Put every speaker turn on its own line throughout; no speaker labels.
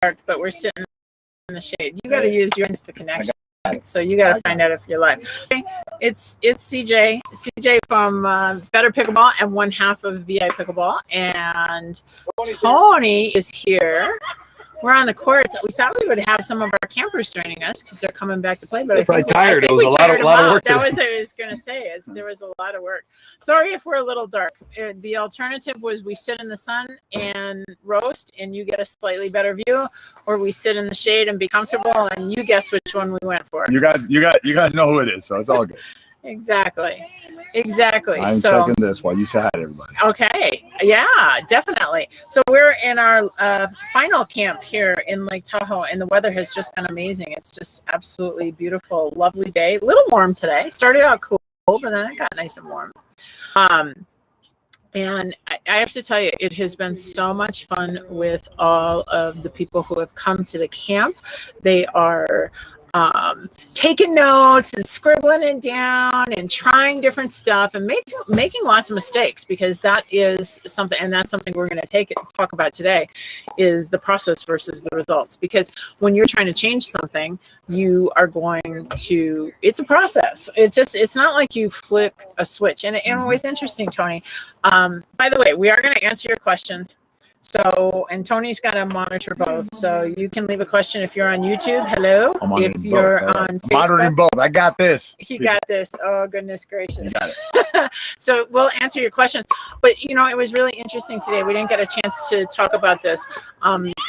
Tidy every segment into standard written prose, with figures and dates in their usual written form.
but we're sitting in the shade. You got to use your Insta connection. So you got to find out if you're live. Okay. It's CJ from Better Pickleball and one half of VI Pickleball, and Tony is here. We're on the court. We thought we would have some of our campers joining us because they're coming back to play, but
they're probably tired. It was a lot of work.
That was what I was going to say. There was a lot of work. Sorry if we're a little dark. The alternative was we sit in the sun and roast, and you get a slightly better view, or we sit in the shade and be comfortable, and you guess which one we went for.
You guys know who it is, so it's all good.
Exactly. I'm
checking this while you say hi to everybody.
Okay. Yeah, definitely. So we're in our final camp here in Lake Tahoe, and the weather has just been amazing. It's just absolutely beautiful, lovely day. A little warm today. Started out cool, but then it got nice and warm. And I have to tell you, it has been so much fun with all of the people who have come to the camp. They are taking notes and scribbling it down and trying different stuff and making lots of mistakes, because that is something, and that's something we're going to talk about today, is the process versus the results. Because when you're trying to change something, you are going to, it's a process. It's not like you flick a switch. And it was interesting, Tony. By the way, we are going to answer your questions. So, and Tony's got to monitor both. So you can leave a question if you're on YouTube. Hello. If you're on Facebook.
Monitoring both. I got this.
He got this. Oh, goodness gracious. So we'll answer your questions. But, it was really interesting today. We didn't get a chance to talk about this.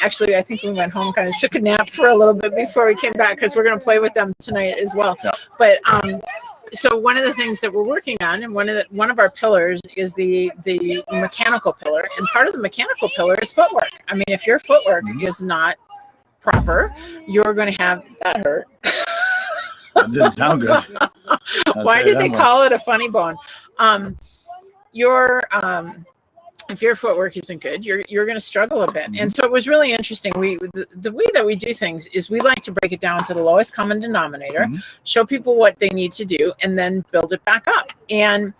Actually, I think we went home, kind of took a nap for a little bit before we came back, because we're going to play with them tonight as well. Yeah. But so one of the things that we're working on, and one of our pillars is the mechanical pillar, and part of the mechanical pillar is footwork. I mean, if your footwork is not proper, you're going to have that hurt.
That didn't sound good.
Why did they call it a funny bone? If your footwork isn't good, you're going to struggle a bit. And so it was really interesting. The way that we do things is we like to break it down to the lowest common denominator, show people what they need to do, and then build it back up. And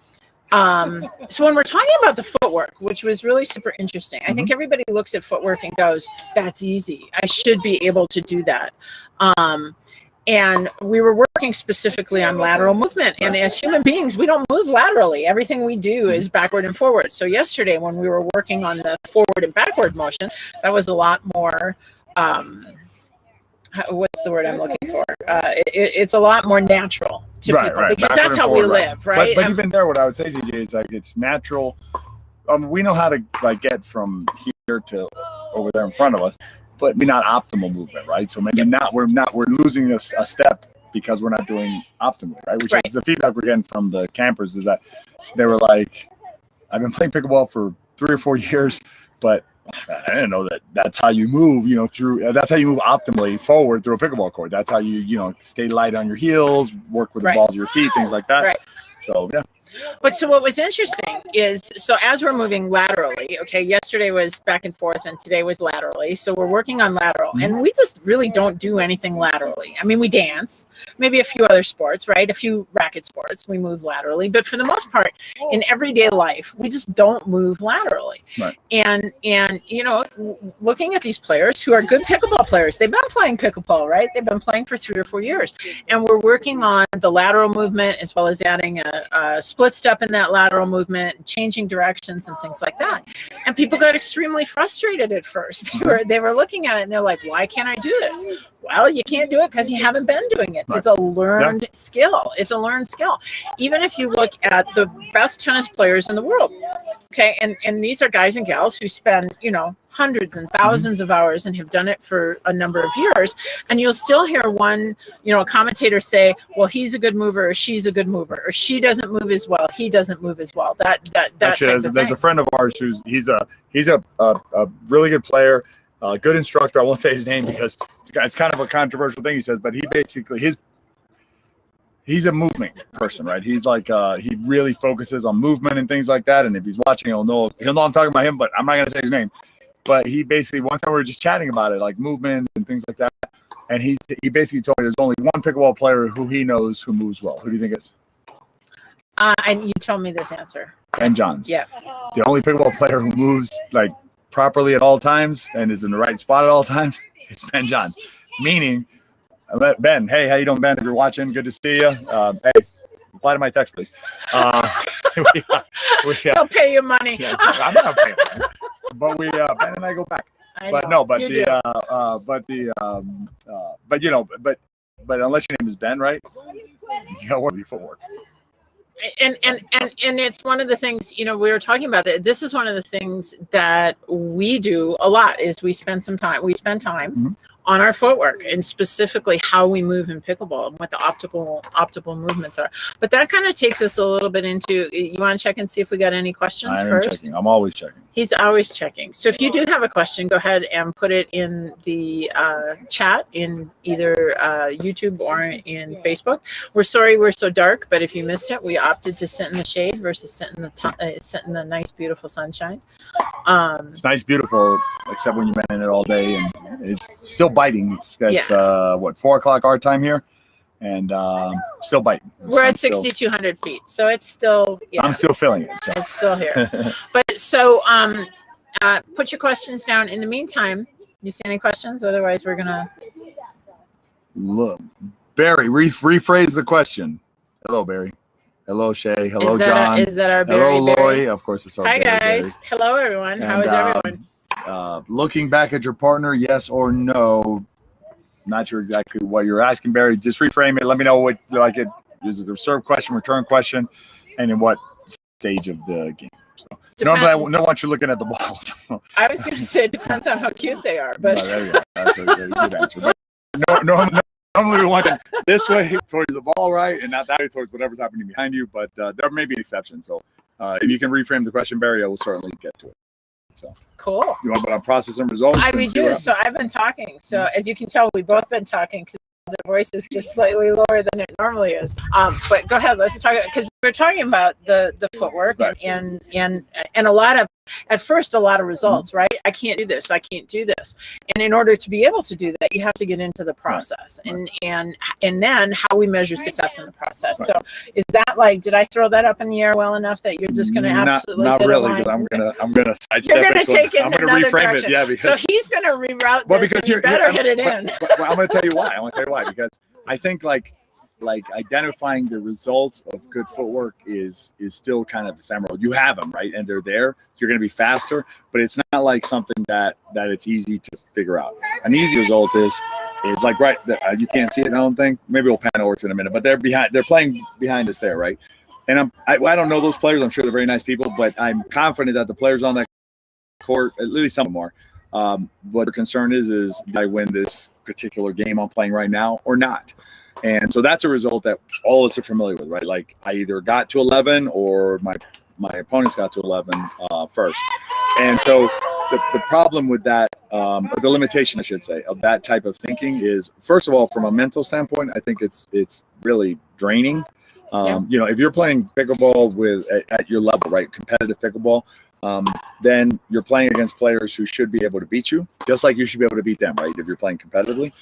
so when we're talking about the footwork, which was really super interesting, I think everybody looks at footwork and goes, that's easy. I should be able to do that. And we were working specifically on lateral movement. And as human beings, we don't move laterally. Everything we do is backward and forward. So yesterday, when we were working on the forward and backward motion, that was a lot more, what's the word I'm looking for? It's a lot more natural to people, because
backward
that's how
forward,
we live, right?
But even there, what I would say, CJ, is like it's natural. We know how to get from here to over there in front of us, but maybe not optimal movement, right? So maybe we're losing a step because we're not doing optimally, right? Which is the feedback we're getting from the campers, is that they were like, I've been playing pickleball for 3 or 4 years, but I didn't know that's how you move, that's how you move optimally forward through a pickleball court. That's how you, stay light on your heels, work with the balls of your feet, things like that. So, yeah.
But so what was interesting is, so as we're moving laterally, okay, yesterday was back and forth and today was laterally. So we're working on lateral, and we just really don't do anything laterally. I mean, we dance, maybe a few other sports, right? A few racket sports, we move laterally. But for the most part, in everyday life, we just don't move laterally. Right. And looking at these players who are good pickleball players, they've been playing pickleball, right? They've been playing for 3 or 4 years. And we're working on the lateral movement, as well as adding a split step in that lateral movement, changing directions and things like that. And people got extremely frustrated at first. They were looking at it and they're like, why can't I do this? Well, you can't do it because you haven't been doing it. It's a learned skill. It's a learned skill. Even if you look at the best tennis players in the world, okay, and these are guys and gals who spend, hundreds and thousands of hours and have done it for a number of years, and you'll still hear one, a commentator say, well, he's a good mover, or she's a good mover, or she doesn't move as well, he doesn't move as well. Actually,
there's a friend of ours he's a really good player, good instructor. I won't say his name because it's kind of a controversial thing he says, but he basically he's a movement person, right? He's like he really focuses on movement and things like that. And if he's watching, he'll know I'm talking about him, but I'm not gonna say his name. But he basically, one time we were just chatting about it, like movement and things like that. And he basically told me there's only one pickleball player who he knows who moves well. Who do you think it is?
And you told me this answer.
Ben Johns.
Yeah.
The only pickleball player who moves like properly at all times and is in the right spot at all times it's Ben Johns. Meaning, Ben, hey, how you doing, Ben? If you're watching, good to see you. Hey, reply to my text, please.
They'll pay you money.
Yeah, I'm not paying money. But Ben and I go back. But unless your name is Ben, right? You got to work with your footwork.
And it's one of the things, we were talking about that. This is one of the things that we do a lot is we spend time
mm-hmm.
on our footwork and specifically how we move in pickleball and what the optimal movements are. But that kind of takes us a little bit into, you want to check and see if we got any questions first?
Checking. I'm always checking.
He's always checking. So if you do have a question, go ahead and put it in the chat in either YouTube or in Facebook. We're sorry we're so dark, but if you missed it, we opted to sit in the shade versus sit in the nice, beautiful sunshine.
It's nice, beautiful, except when you've been in it all day, and it's still biting. It's 4 o'clock our time here, and still biting.
We're at 6,200 feet, so it's still. Yeah,
I'm still feeling it. So.
It's still here. But so, put your questions down. In the meantime, you see any questions? Otherwise, we're gonna.
Look, Barry, rephrase the question. Hello, Barry. Hello, Shay. Hello, John.
Is that our Barry?
Hello, Loy.
Barry?
Of course, it's our
Hi,
Barry.
guys.
Barry.
Hello, everyone. How is everyone?
Looking back at your partner, yes or no? Not sure exactly what you're asking, Barry. Just reframe it. Let me know what is it a serve question, return question, and in what stage of the game. So normally, I don't want you looking at the ball. So.
I was going to say it depends on how cute they are, but
there you go. That's a good answer. But normally we want it this way towards the ball, right, and not that way towards whatever's happening behind you. But there may be an exception. So if you can reframe the question, Barry, I will certainly get to it. So
cool.
You want to put on process and results?
We do. So I've been talking. So as you can tell, we've both been talking because our voice is just slightly lower than it normally is. But go ahead. Let's talk because we're talking about the footwork
right.
and a lot of. At first, a lot of results, right? I can't do this. I can't do this. And in order to be able to do that, you have to get into the process and then how we measure success in the process. Right. So is that did I throw that up in the air well enough that you're just going to absolutely
not really because I'm gonna sidestep
you're going to take it. I'm going to reframe
direction. It. Yeah.
So he's going to reroute this. Because you better hit it in.
But I'm going to tell you why. Because I think like identifying the results of good footwork is still kind of ephemeral. You have them, right? And they're there. You're going to be faster, but it's not like something that it's easy to figure out. An easy result is right. You can't see it, I don't think. Maybe we'll pan over to it in a minute, but they're playing behind us there, right? And I don't know those players. I'm sure they're very nice people, but I'm confident that the players on that court, at least some of them are, what their concern is did I win this particular game I'm playing right now or not? And so that's a result that all of us are familiar with, right? Like I either got to 11 or my opponents got to 11 first. And so the problem with that, or the limitation, I should say, of that type of thinking is, first of all, from a mental standpoint, I think it's really draining. If you're playing pickleball at your level, right, competitive pickleball, then you're playing against players who should be able to beat you, just like you should be able to beat them, right, if you're playing competitively.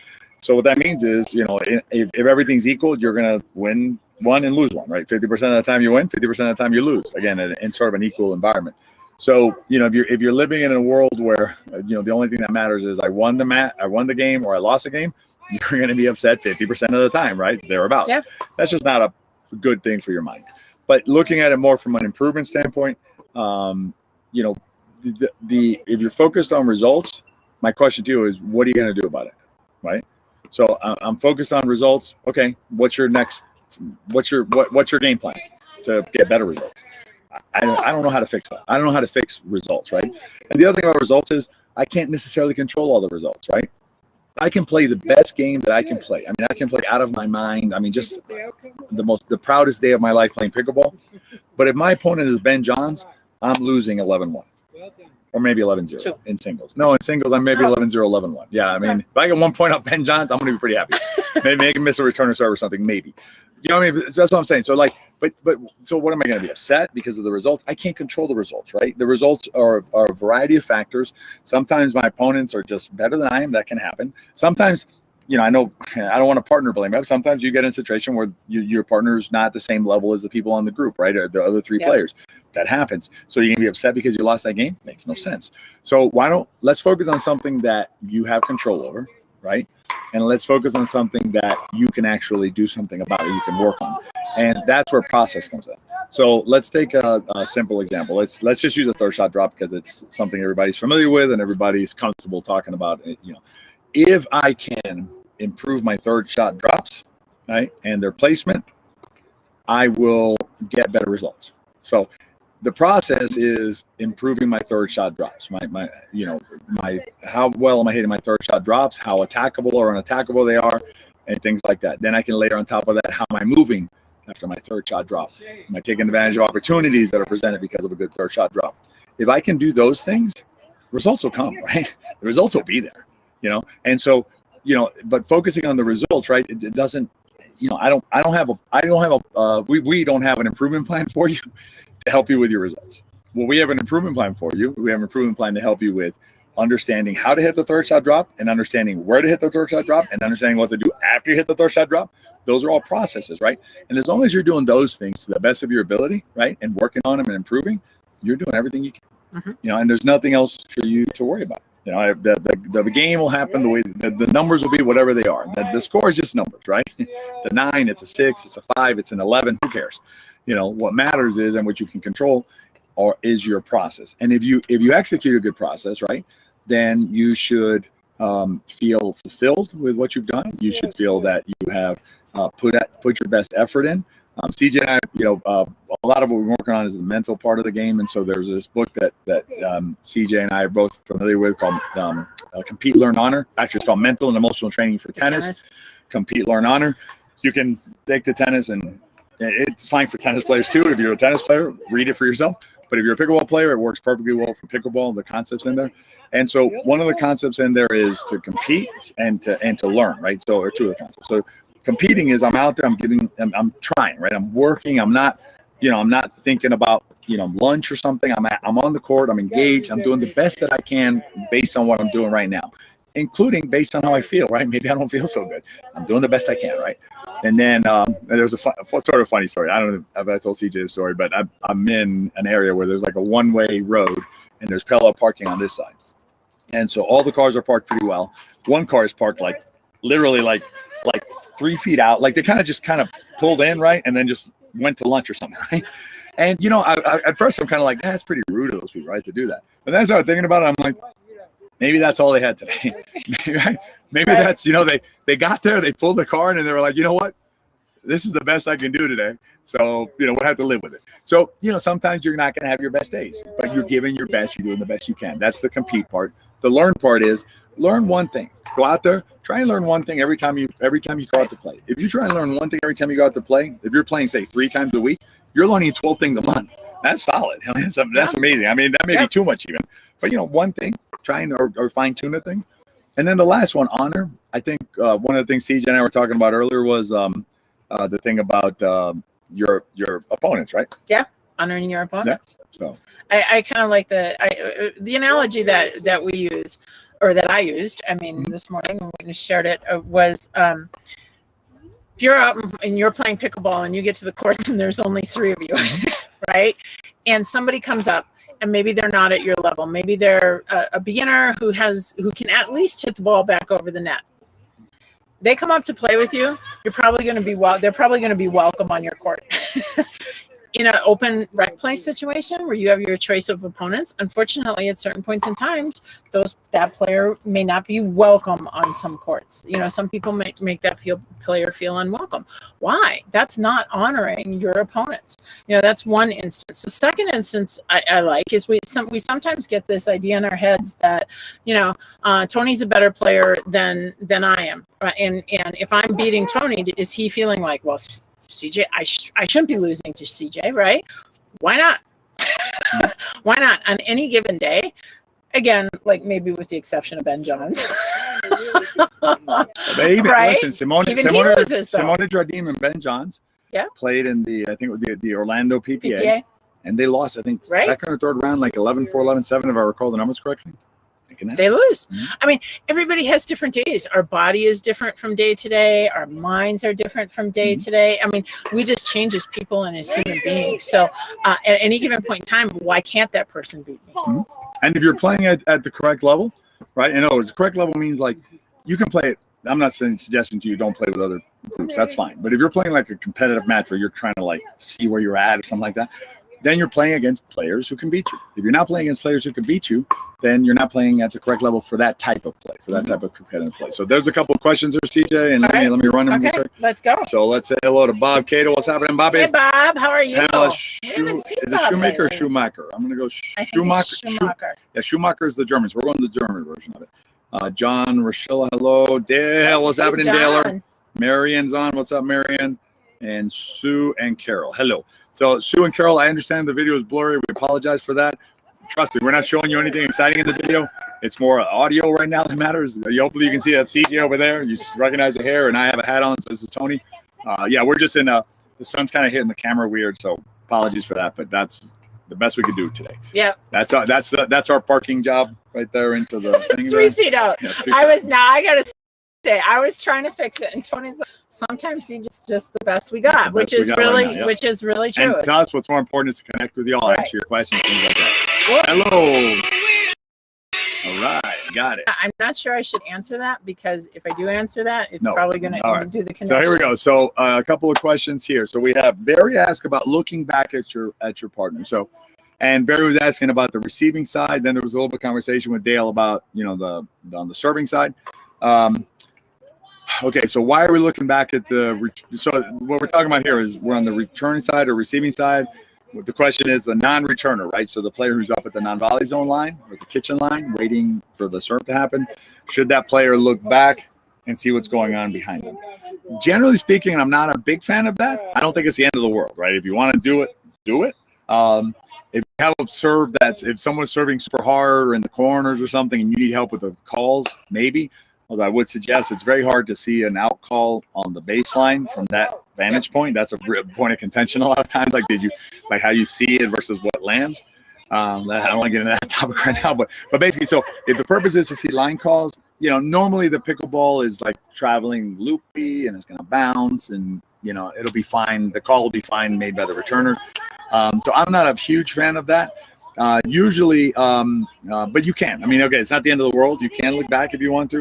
So what that means is, if everything's equal, you're going to win one and lose one, right? 50% of the time you win, 50% of the time you lose. Again, in sort of an equal environment. So, if you're living in a world where, the only thing that matters is I won the game or I lost the game, you're going to be upset 50% of the time, right? Thereabouts. Yep. That's just not a good thing for your mind. But looking at it more from an improvement standpoint, if you're focused on results, my question to you is, what are you going to do about it, right? So I'm focused on results. Okay, what's your game plan to get better results? I don't know how to fix that. I don't know how to fix results, right? And the other thing about results is I can't necessarily control all the results, right? I can play the best game that I can play. I mean, I can play out of my mind. I mean, just the proudest day of my life playing pickleball. But if my opponent is Ben Johns, I'm losing 11-1. Or maybe 11-0 in singles. No, in singles, I'm maybe 11-0, 11-1. Yeah, I mean, if I get 1 point up Ben Johns, I'm going to be pretty happy. Maybe I can miss a return or serve or something, maybe. You know what I mean? That's what I'm saying. So, so what am I going to be upset because of the results? I can't control the results, right? The results are a variety of factors. Sometimes my opponents are just better than I am. That can happen. Sometimes, I know I don't want to partner blame, but sometimes you get in a situation where your partner's not the same level as the people on the group, right? Or the other three players. That happens. So you're gonna be upset because you lost that game? Makes no sense. So let's focus on something that you have control over, right? And let's focus on something that you can actually do something about, or you can work on. And that's where process comes in. So let's take a simple example. Let's just use a third shot drop because it's something everybody's familiar with and everybody's comfortable talking about. You know, if I can improve my third shot drops, right, and their placement, I will get better results. So the process is improving my third shot drops. How well am I hitting my third shot drops? How attackable or unattackable they are, and things like that. Then I can layer on top of that, how am I moving after my third shot drop? Am I taking advantage of opportunities that are presented because of a good third shot drop? If I can do those things, results will come, right? The results will be there, you know? And so, you know, but focusing on the results, right? It doesn't, you know, we don't have an improvement plan for you to help you with your results. Well, we have an improvement plan for you. We have an improvement plan to help you with understanding how to hit the third shot drop, and understanding where to hit the third shot drop, and understanding what to do after you hit the third shot drop. Those are all processes, right? And as long as you're doing those things to the best of your ability, right, and working on them and improving, you're doing everything you can. You know, and there's nothing else for you to worry about. You know, the game will happen the way the numbers will be, whatever they are. The score is just numbers, right? It's a 9, it's a 6, it's a 5, it's an 11. Who cares? You know, what matters is, and what you can control, or is your process. And if you execute a good process, right, then you should feel fulfilled with what you've done. You should feel that you have put your best effort in. CJ and I, you know, a lot of what we're working on is the mental part of the game. And so there's this book that CJ and I are both familiar with called Compete, Learn, Honor. Actually, it's called Mental and Emotional Training for Tennis. Compete, Learn, Honor. You can take the tennis, and it's fine for tennis players too. If you're a tennis player, read it for yourself. But if you're a pickleball player, it works perfectly well for pickleball, the concepts in there. And so one of the concepts in there is to compete and to learn, right? So, or two of the concepts. So competing is I'm out there, I'm trying, right? I'm working. I'm not thinking about, you know, lunch or something. I'm on the court. I'm engaged. I'm doing the best that I can based on what I'm doing right now, including based on how I feel, right? Maybe I don't feel so good. I'm doing the best I can, right? And then there's a sort of funny story. I don't know if I told CJ the story, but I'm in an area where there's like a one-way road, and there's parallel parking on this side. And so all the cars are parked pretty well. One car is parked like literally like 3 feet out. Like they kind of pulled in, right? And then just went to lunch or something, right? And, you know, at first I'm kind of like, that's pretty rude of those people, right, to do that. But then I started thinking about it. I'm like, maybe that's all they had today. Maybe that's, you know, they got there, they pulled the car in, and they were like, you know what? This is the best I can do today. So, you know, we'll have to live with it. So, you know, sometimes you're not going to have your best days, but you're giving your best. You're doing the best you can. That's the compete part. The learn part is learn one thing. Go out there, try and learn one thing every time you go out to play. If you try and learn one thing every time you go out to play, if you're playing, say, 3 times a week, you're learning 12 things a month. That's solid. I mean, that's amazing. I mean, that may be too much even. But, you know, one thing, trying or fine-tune a thing. And then the last one, honor. I think one of the things CJ and I were talking about earlier was the thing about your opponents, right?
Yeah, honoring your opponents.
Yeah. So
I kind of like the analogy that we use, or that I used. I mean, this morning when we shared it, was if you're out and you're playing pickleball and you get to the courts and there's only 3 of you, right? And somebody comes up and maybe they're not at your level. Maybe they're a beginner who can at least hit the ball back over the net. They come up to play with you. You're probably going to be they're probably going to be welcome on your court. In an open rec play situation where you have your choice of opponents, unfortunately, at certain points in times, that player may not be welcome on some courts. You know, some people make that player feel unwelcome. Why? That's not honoring your opponents. You know, that's one instance. The second instance I like is we sometimes get this idea in our heads that, you know, Tony's a better player than I am, and if I'm beating Tony, is he feeling like, well, CJ, I shouldn't be losing to CJ, right? Why not? Why not? On any given day, again, like maybe with the exception of Ben Johns.
They even,
right?
listen, Simone Jardim and Ben Johns played in I think it was the Orlando PPA, and they lost, I think, second or third round, like 11-4, 11-7, if I recall the numbers correctly.
They lose. I mean, everybody has different days. Our body is different from day to day. Our minds are different from day to day. I mean, we just change as people and as human beings. So at any given point in time, why can't that person beat me?
And if you're playing at the correct level, right? In other words, the correct level means like you can play it. I'm not suggesting to you don't play with other groups. That's fine. But if you're playing like a competitive match where you're trying to like see where you're at or something like that, then you're playing against players who can beat you. If you're not playing against players who can beat you, then you're not playing at the correct level for that type of play, for that type of competitive play. So there's a couple of questions there, CJ, and let me run them.
Okay, let's go.
So let's say hello to Bob Cato. What's happening, Bobby?
Hey, Bob. How are you?
Pamela is it Shoemaker or Schumacher? I'm going to go Schumacher. Yeah, Schumacher is the Germans. We're going to the German version of it. John, Rochelle, hello. Dale, what's happening, Dale? Marion's on. What's up, Marion? And Sue and Carol. Hello. So Sue and Carol, I understand the video is blurry. We apologize for that. Trust me, we're not showing you anything exciting in the video. It's more audio right now that matters. Hopefully you can see that CJ over there. You recognize the hair, and I have a hat on, so this is Tony. Yeah, we're just in the sun's kind of hitting the camera weird, so apologies for that, but that's the best we could do today. Yeah. That's our parking job right there into the thing.
3 feet out. Yeah, I gotta say, I was trying to fix it, and Tony's like, sometimes he's just the best we got, which is really true.
And to us, what's more important is to connect with y'all, answer your questions, things like that. Hello. All right, got it.
I'm not sure I should answer that, because if I do answer that, it's probably going to do the connection.
So here we go. So a couple of questions here. So we have Barry asked about looking back at your partner. So, and Barry was asking about the receiving side. Then there was a little bit of conversation with Dale about on the serving side. Okay, so why are we looking back at so what we're talking about here is we're on the returning side or receiving side. The question is the non-returner, right? So the player who's up at the non-volley zone line or the kitchen line waiting for the serve to happen. Should that player look back and see what's going on behind them? Generally speaking, I'm not a big fan of that. I don't think it's the end of the world, right? If you want to do it, do it. If you have a serve if someone's serving super hard or in the corners or something and you need help with the calls, maybe. Although I would suggest it's very hard to see an out call on the baseline from that vantage point. That's a point of contention a lot of times. Like how you see it versus what lands. I don't want to get into that topic right now, but basically, so if the purpose is to see line calls, normally the pickleball is like traveling loopy and it's going to bounce and it'll be fine. The call will be fine made by the returner. So I'm not a huge fan of that. Usually, but you can. It's not the end of the world. You can look back if you want to.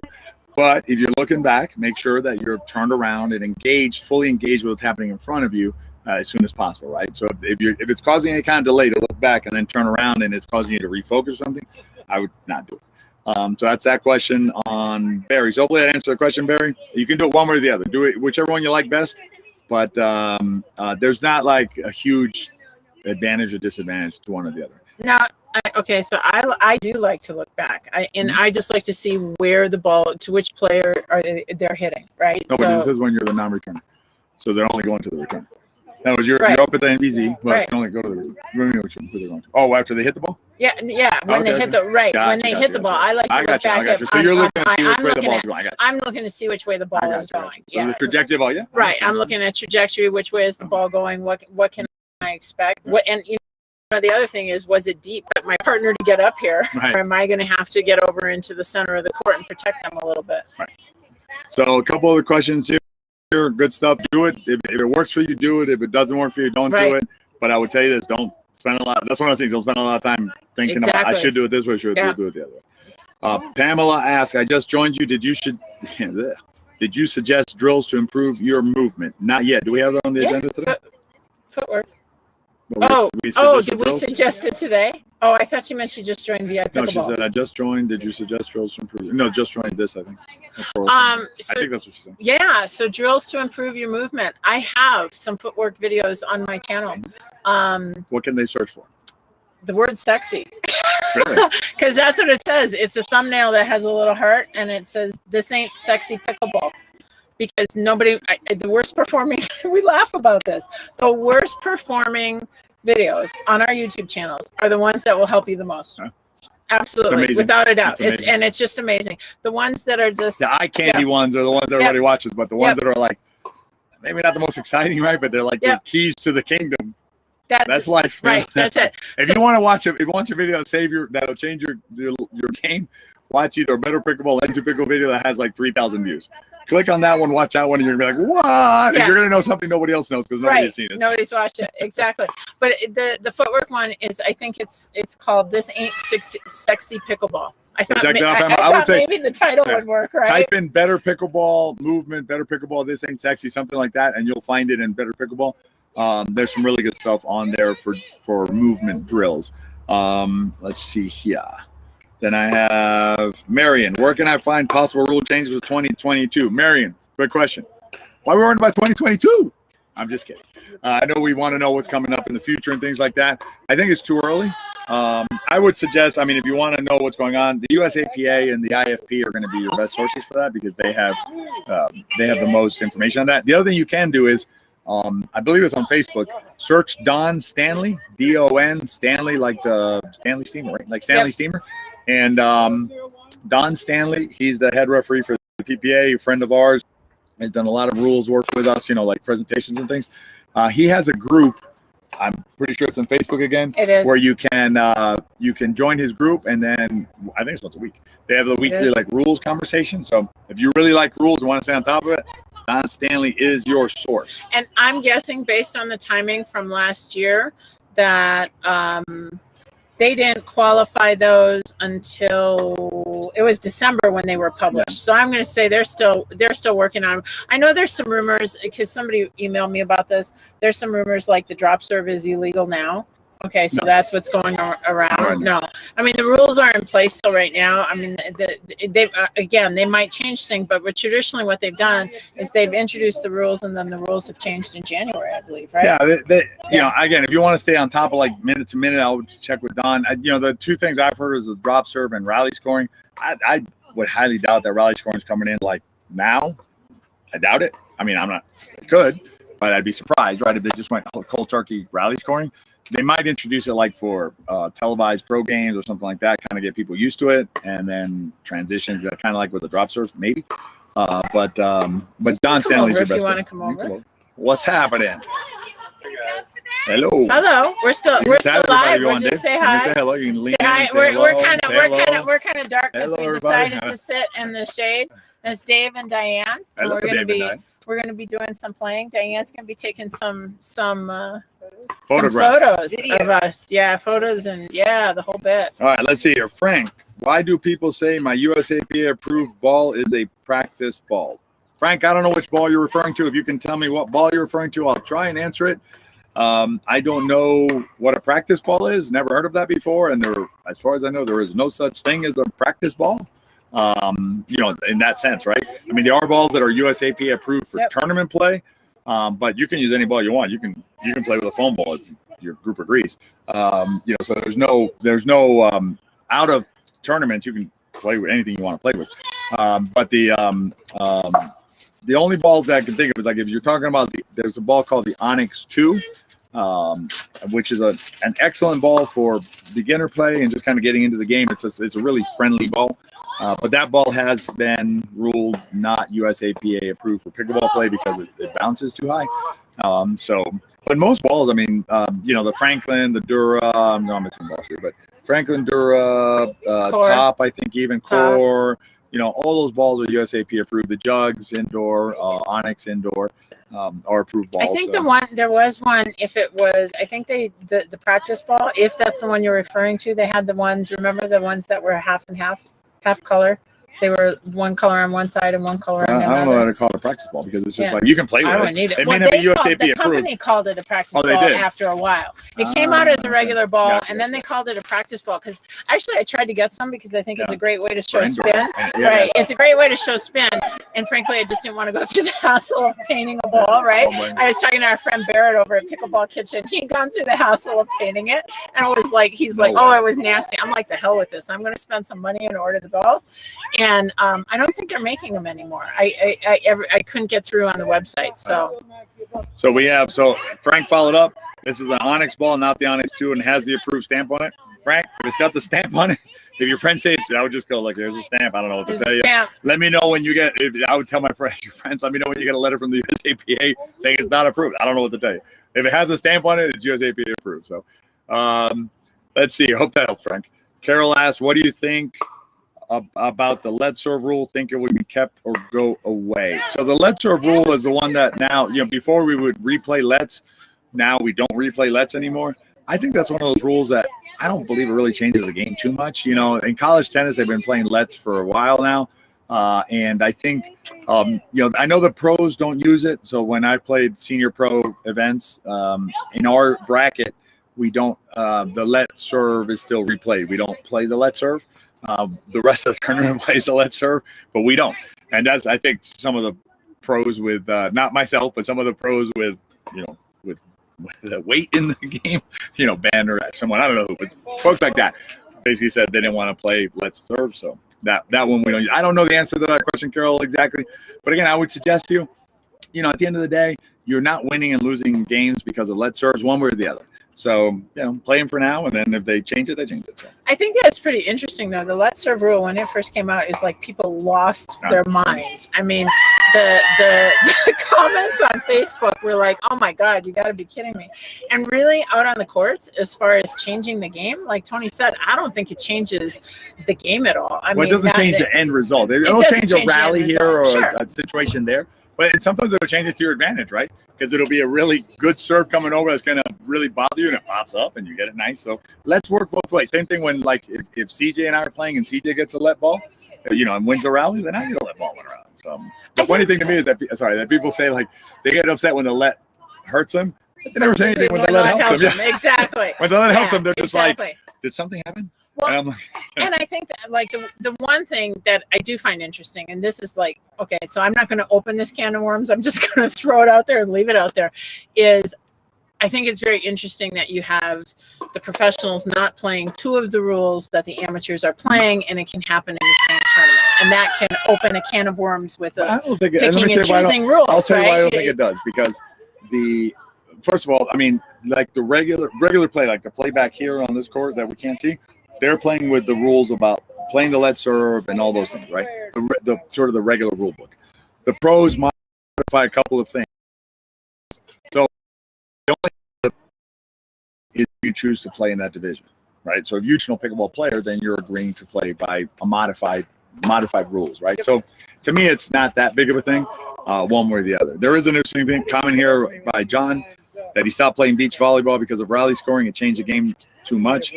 But if you're looking back, make sure that you're turned around and fully engaged with what's happening in front of you as soon as possible, right? So if it's causing any kind of delay to look back and then turn around and it's causing you to refocus or something, I would not do it. So that's that question on Barry. So hopefully that answers the question, Barry. You can do it one way or the other. Do it whichever one you like best. But there's not like a huge advantage or disadvantage to one or the other.
Now, okay, so I do like to look back, I just like to see where the ball, to which player they're hitting, right?
No, but this is when you're the non-returner, so they're only going to the return. That was you're up at the NVZ, but you can only go to the return. Oh, after they hit the ball?
Yeah, when they hit the ball, I like to look back.
So you're looking to see which way the ball's going.
I'm looking to see which way the ball is going.
So the trajectory of the ball,
right. I'm looking at trajectory, which way is the ball going? What can I expect? The other thing is, was it deep? My partner to get up here, or am I going to have to get over into the center of the court and protect them a little bit?
Right. So a couple other questions here. Good stuff. Do it. If it works for you, do it. If it doesn't work for you, don't do it. But I would tell you this: don't spend a lot. That's one of the things. Don't spend a lot of time thinking about. I should do it this way. Do it the other way. Pamela asked, "I just joined you. Did you suggest drills to improve your movement? Not yet. Do we have that on the agenda today?
Footwork. Did we suggest it today? Oh, I thought she meant she just joined VIP Pickleball.
No, she said, I just joined. Did you suggest drills to improve? No, just joined this, I think. I think that's what she said. Yeah, so drills to improve your movement. I have some footwork videos on my channel. What can they search for? The word sexy. Really? Because that's what it says. It's a thumbnail that has a little heart, and it says, "This ain't sexy pickleball." Because the worst performing, we laugh about this, the worst performing videos on our YouTube channels are the ones that will help you the most. Huh? Absolutely, without a doubt. It's just amazing. The ones that are just the eye candy ones are the ones everybody watches, but the ones that are like maybe not the most exciting, right? But they're like the keys to the kingdom. That's life, right? That's it. If you want to watch a video that'll change your game, watch either a Better Pickleball and Pickleball video that has like 3,000 views. Click on that one, watch that one, and you're gonna be like, what? And you're gonna know something nobody else knows because nobody has seen it.
Nobody's watched it. Exactly. But the footwork one is, I think it's called This Ain't Sexy Pickleball. I thought,
check that out.
I would say maybe the title would work, right?
Type in Better Pickleball Movement, Better Pickleball, This Ain't Sexy, something like that, and you'll find it in Better Pickleball. There's some really good stuff on there for movement drills. Let's see here. Then I have Marion. Where can I find possible rule changes for 2022? Marion, quick question. Why are we worried about 2022? I'm just kidding. I know we want to know what's coming up in the future and things like that. I think it's too early. I would suggest, I mean, if you want to know what's going on, the USAPA and the IFP are going to be your best sources for that because they have the most information on that. The other thing you can do is, I believe it's on Facebook. Search Don Stanley, D-O-N, Stanley, like the Stanley Steamer, right? Like Stanley Steamer. And Don Stanley, he's the head referee for the PPA, a friend of ours. He's done a lot of rules work with us, like presentations and things. He has a group. I'm pretty sure it's on Facebook again.
It is.
Where you can join his group, and then I think it's once a week. They have the weekly like rules conversation. So if you really like rules and want to stay on top of it, Don Stanley is your source.
And I'm guessing based on the timing from last year that they didn't qualify those until it was December when they were published. Yeah. So I'm going to say they're still working on them. I know there's some rumors because somebody emailed me about this. There's some rumors like the drop serve is illegal now. Okay, so that's what's going around. No, I mean the rules are in place still right now. I mean, they might change things, but traditionally what they've done is they've introduced the rules, and then the rules have changed in January, I believe, right?
Yeah, again, if you want to stay on top of like minute to minute, I would check with Don. The two things I've heard is the drop serve and rally scoring. I would highly doubt that rally scoring is coming in like now. I doubt it. I mean, I'm not. It could, but I'd be surprised, right, if they just went cold turkey rally scoring. They might introduce it like for televised pro games or something like that, kind of get people used to it, and then transition kind of like with the drop serve, maybe. But Don Stanley's your best. If you want to come over. What's happening? Hello.
Hello. We're still live. We'll just say hi.
Say hello. You can lean
in. Hi. We're kind of dark because we decided to sit in the shade. It's Dave and Diane. And we're going to be doing some playing. Diane's going to be taking some photos of us. Yeah, photos and the whole bit.
All right, let's see here. Frank, why do people say my USAPA approved ball is a practice ball? Frank, I don't know which ball you're referring to. If you can tell me what ball you're referring to, I'll try and answer it. I don't know what a practice ball is. Never heard of that before. And as far as I know, there is no such thing as a practice ball. In that sense, right? I mean, there are balls that are USAPA approved for tournament play, but you can use any ball you want. You can play with a foam ball if your group agrees. So there's no out of tournaments you can play with anything you want to play with. But the only balls that I can think of is like if you're talking about there's a ball called the Onyx 2, which is an excellent ball for beginner play and just kind of getting into the game. It's a really friendly ball. But that ball has been ruled not USAPA approved for pickleball play because it bounces too high. But most balls, I mean, the Franklin, the Dura, I'm missing balls here, but Franklin, Dura, Top, I think even Core, all those balls are USAPA approved. The Jugs indoor, Onyx indoor are approved balls.
I think there was one, if it was, I think the practice ball, if that's the one you're referring to, they had the ones, remember the ones that were half and half color? They were one color on one side and one color on the other.
I don't know how to call it a practice ball because it's just like you can play with it. I wouldn't either. It may not be USAPA approved.
The company called it a practice ball after a while. It came out as a regular ball, and then they called it a practice ball because actually I tried to get some because I think it's a great way to show spin. Right, it's a great way to show spin, and frankly, I just didn't want to go through the hassle of painting a ball. Right, I was talking to our friend Barrett over at Pickleball Kitchen. He'd gone through the hassle of painting it, and it was like it was nasty. I'm like, the hell with this. I'm going to spend some money and order the balls, and I don't think they're making them anymore. I couldn't get through on the website. So
Frank followed up. This is an Onyx ball, not the Onyx 2, and has the approved stamp on it. Frank, if it's got the stamp on it, if your friend says, I would just go, look, there's a stamp. I don't know what to tell you. Let me know when you get. I would tell your friends, let me know when you get a letter from the USAPA saying it's not approved. I don't know what to tell you. If it has a stamp on it, it's USAPA approved. So let's see. I hope that helps, Frank. Carol asks, what do you think about the let serve rule, think it would be kept or go away. So the let serve rule is the one that now, before we would replay lets, now we don't replay lets anymore. I think that's one of those rules that I don't believe it really changes the game too much. In college tennis, they've been playing lets for a while now. And I think, I know the pros don't use it. So when I played senior pro events in our bracket, we don't, the let serve is still replayed. We don't play the let serve. The rest of the tournament plays the let serve, but we don't. And that's, I think, some of the pros with, not myself, but some of the pros with, with the weight in the game, Ben or someone, I don't know who, but folks like that basically said they didn't want to play let serve. So that one we don't use. I don't know the answer to that question, Carol, exactly. But again, I would suggest to you, at the end of the day, you're not winning and losing games because of let serves one way or the other. So, play them for now, and then if they change it, they change it. So.
I think that's pretty interesting, though. The let serve rule, when it first came out, is like people lost their minds. I mean, the comments on Facebook were like, oh, my God, you got to be kidding me. And really, out on the courts, as far as changing the game, like Tony said, I don't think it changes the game at all. I mean,
it doesn't change the end result. It'll change a rally here or a situation there. But sometimes it'll change it to your advantage, right? Because it'll be a really good serve coming over that's going to really bother you, and it pops up, and you get it nice. So let's work both ways. Same thing when, like, if CJ and I are playing and CJ gets a let ball, and wins a rally, then I get a let ball around. So the funny thing to me is that people say, like, they get upset when the let hurts them. But they never say anything when the let helps them.
Exactly.
When the let helps them, they're just like, did something happen?
Well, and I think that, like, the one thing that I do find interesting, and this is like, okay, so I'm not going to open this can of worms. I'm just going to throw it out there and leave it out there, is I think it's very interesting that you have the professionals not playing two of the rules that the amateurs are playing, and it can happen in the same tournament. And that can open a can of worms with picking and choosing rules.
I'll tell you why I don't think it does, because first of all, I mean, like the regular play, like the play back here on this court that we can't see, they're playing with the rules about playing the let serve and all those things, right? The sort of the regular rule book. The pros modify a couple of things. So the only thing is you choose to play in that division, right? So if you're a traditional pickleball player, then you're agreeing to play by a modified rules, right? So to me, it's not that big of a thing, one way or the other. There is an interesting thing comment here by John that he stopped playing beach volleyball because of rally scoring. It changed the game too much.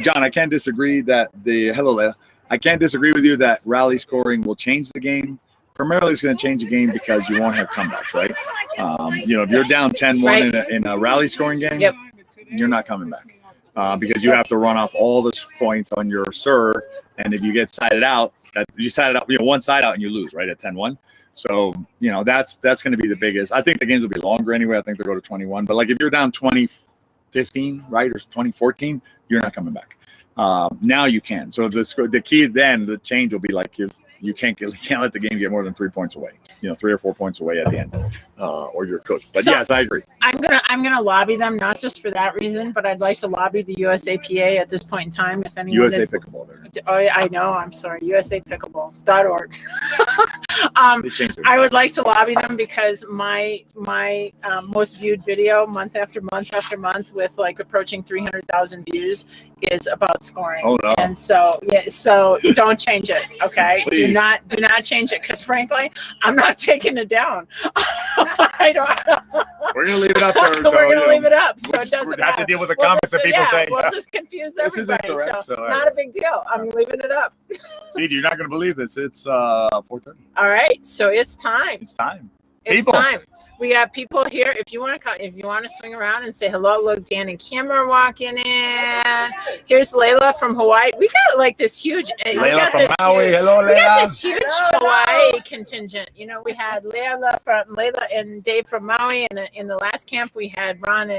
John, I can't disagree that hello Leah. I can't disagree with you that rally scoring will change the game. Primarily, it's going to change the game because you won't have comebacks, right? If you're down 10-1 in a rally scoring game, you're not coming back because you have to run off all the points on your serve. And if you get sided out, one side out and you lose, right, at 10-1. So, that's going to be the biggest. I think the games will be longer anyway. I think they'll go to 21. But, like, if you're down 20-15, right, or 20-14, you're not coming back. Now you can. So the key then, the change will be like you can't let the game get more than 3 points away. 3 or 4 points away at the end, or you're cooked. But yes, I agree.
I'm gonna lobby them, not just for that reason, but I'd like to lobby the USAPA at this point in time. If anyone
USA Pickleball there.
Oh, I know. I'm sorry. USAPickleball.org. I would like to lobby them because my most viewed video month after month after month with like approaching 300,000 views is about scoring.
Oh no.
And so don't change it. Okay.
Please.
Do not change it, because frankly, I'm not taking it down. I don't.
We're gonna leave it up there.
So, we're gonna leave it up, so it doesn't
have to deal with the comments that people say.
We'll just confuse everybody.
Correct,
so not a big deal. I'm leaving it up.
See, you're not gonna believe this. It's 4:30.
All right, so it's time.
It's time.
It's time. We got people here. If you want to swing around and say hello, look, Dan and Kim are walking in. Here's Layla from Hawaii. We got like this huge.
Layla from Maui. Hello, Layla.
We got this huge Hawaii contingent. We had Layla and Dave from Maui, and in the last camp we had Ron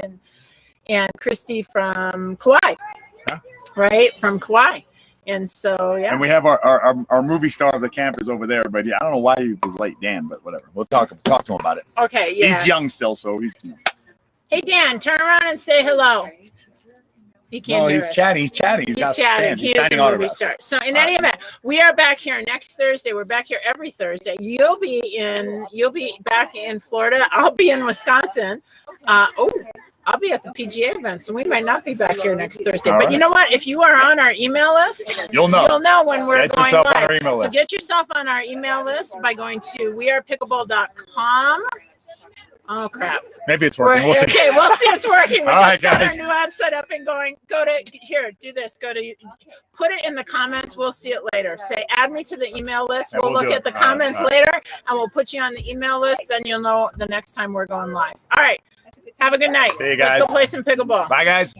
and Christy from Kauai.
Yeah.
Right, from Kauai. And so, yeah.
And we have our movie star of the camp is over there, but I don't know why he was late, Dan, but whatever. We'll talk to him about it.
Okay, yeah.
He's young still, so
Hey, Dan, turn around and say hello. He can't hear us.
He's chatting. He's chatting.
He's chatting. He is a movie star. So in any event, we are back here next Thursday. We're back here every Thursday. You'll be back in Florida. I'll be in Wisconsin. I'll be at the PGA event, so we might not be back here next Thursday.
All
But
right.
you know what? If you are on our email list,
You'll know.
when we're
Get
going
yourself on
live.
our email
So
list.
get yourself on our email list by going to wearepickleball.com. Oh crap!
Maybe it's working. We'll see.
Okay, we'll see it's working. We
All right,
just got our
guys.
new website up and going. Go to here. Do this. Go to. Put it in the comments. We'll see it later. Say add me to the email list.
And
We'll look
do
at
it.
the
All right,
comments
all right.
later, and we'll put you on the email list. Then you'll know the next time we're going live. All right. Have a good night.
See you guys.
Let's go play some pickleball.
Bye, guys.